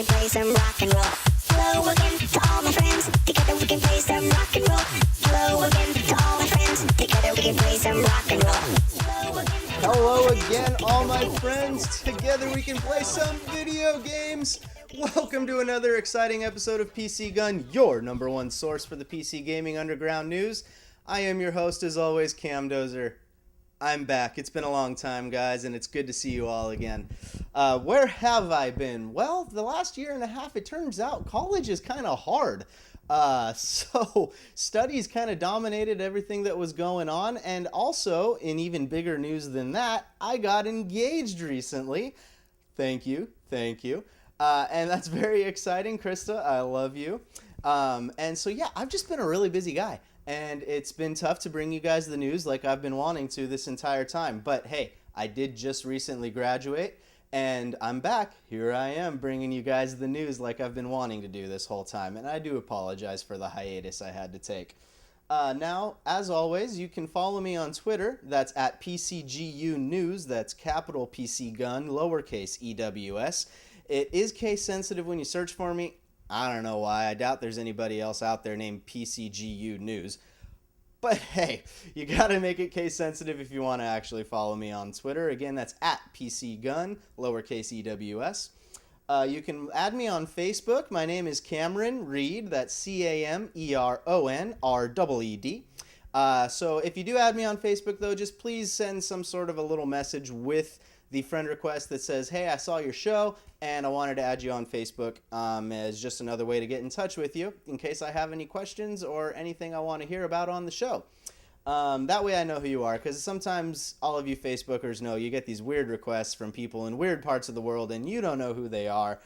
can play some rock and roll. Hello again to all my friends. Together we can play some rock and roll. Hello again to all my friends. Together we can play some rock and roll. Hello again, all my friends. Together we can play some video games. Welcome to another exciting episode of PC Gun, your number one source for the PC Gaming Underground news. I am your host, as always, Cam Dozer. I'm back. It's been a long time, guys, and it's good to see you all again. Where have I been? Well, the last year and a half, it turns out college is kind of hard. So studies kind of dominated everything that was going on. And also, in even bigger news than that, I got engaged recently. Thank you. And that's very exciting, Krista. I love you. And so, yeah, I've just been a really busy guy. And it's been tough to bring you guys the news like I've been wanting to this entire time. But hey, I did just recently graduate, and I'm back. Here I am bringing you guys the news like I've been wanting to do this whole time. And I do apologize for the hiatus I had to take. Now, as always, you can follow me on Twitter. That's at PCGU News. That's capital PC Gun, lowercase EWS. It is case sensitive when you search for me. I don't know why. I doubt there's anybody else out there named PCGU News. But hey, you gotta make it case sensitive if you want to actually follow me on Twitter. Again, that's at PCGun, lowercase EWS. You can add me on Facebook. My name is Cameron Reed. That's CAMERON REED. So if you do add me on Facebook, though, just please send some sort of a little message with the friend request that says, hey, I saw your show and I wanted to add you on Facebook as just another way to get in touch with you in case I have any questions or anything I want to hear about on the show. That way I know who you are, because sometimes all of you Facebookers know you get these weird requests from people in weird parts of the world and you don't know who they are,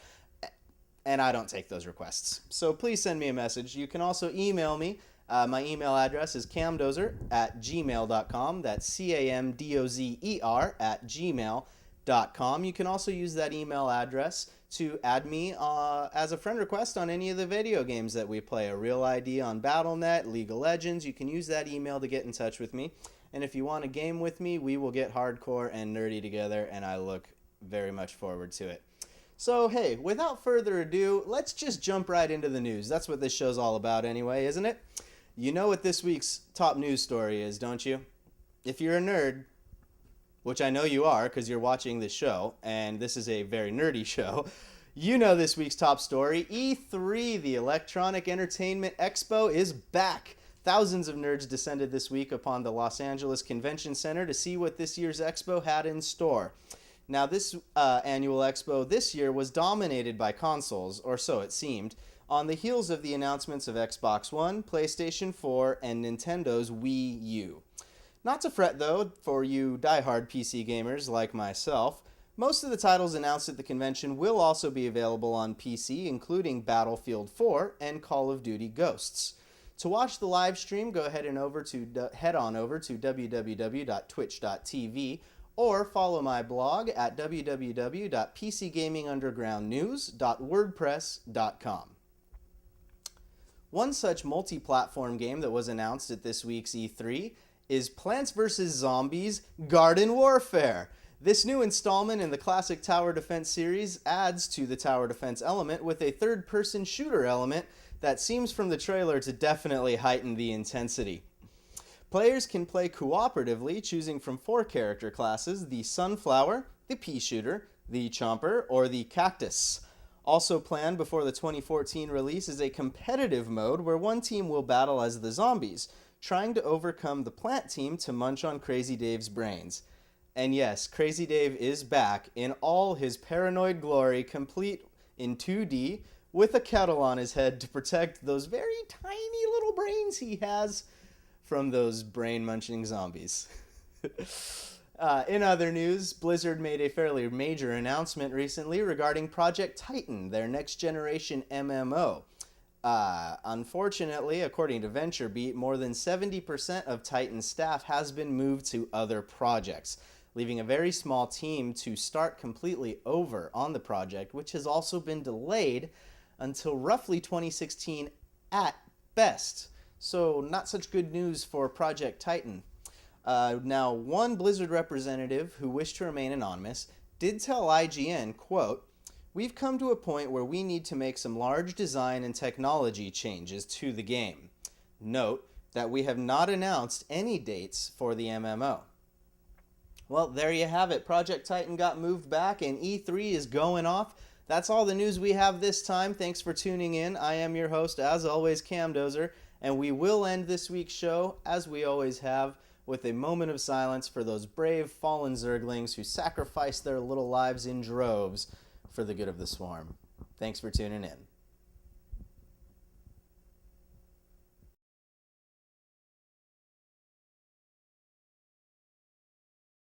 and I don't take those requests. So please send me a message. You can also email me. My email address is camdozer@gmail.com. That's CAMDOZER@gmail.com. You can also use that email address to add me as a friend request on any of the video games that we play. A Real ID on Battle.net, League of Legends. You can use that email to get in touch with me. And if you want a game with me, we will get hardcore and nerdy together, and I look very much forward to it. So, hey, without further ado, let's just jump right into the news. That's what this show's all about anyway, isn't it? You know what this week's top news story is, don't you? If you're a nerd, which I know you are because you're watching this show, and this is a very nerdy show, you know this week's top story. E3, the Electronic Entertainment Expo, is back. Thousands of nerds descended this week upon the Los Angeles Convention Center to see what this year's expo had in store. Now, this annual expo this year was dominated by consoles, or so it seemed, on the heels of the announcements of Xbox One, PlayStation 4, and Nintendo's Wii U. Not to fret, though, for you diehard PC gamers like myself. Most of the titles announced at the convention will also be available on PC, including Battlefield 4 and Call of Duty Ghosts. To watch the live stream, go ahead on over to www.twitch.tv or follow my blog at www.pcgamingundergroundnews.wordpress.com. One such multi-platform game that was announced at this week's E3 is Plants vs. Zombies Garden Warfare. This new installment in the classic tower defense series adds to the tower defense element with a third-person shooter element that seems from the trailer to definitely heighten the intensity. Players can play cooperatively, choosing from 4 character classes: the Sunflower, the Pea Shooter, the Chomper, or the Cactus. Also planned before the 2014 release is a competitive mode where one team will battle as the zombies, trying to overcome the plant team to munch on Crazy Dave's brains. And yes, Crazy Dave is back in all his paranoid glory, complete in 2D, with a kettle on his head to protect those very tiny little brains he has from those brain-munching zombies. In other news, Blizzard made a fairly major announcement recently regarding Project Titan, their next-generation MMO. Unfortunately, according to VentureBeat, more than 70% of Titan's staff has been moved to other projects, leaving a very small team to start completely over on the project, which has also been delayed until roughly 2016 at best. So not such good news for Project Titan. Now, one Blizzard representative who wished to remain anonymous did tell IGN, quote, we've come to a point where we need to make some large design and technology changes to the game. Note that we have not announced any dates for the MMO. Well, there you have it. Project Titan got moved back and E3 is going off. That's all the news we have this time. Thanks for tuning in. I am your host, as always, Cam Dozer, and we will end this week's show, as we always have, with a moment of silence for those brave fallen Zerglings who sacrificed their little lives in droves for the good of the swarm. Thanks for tuning in.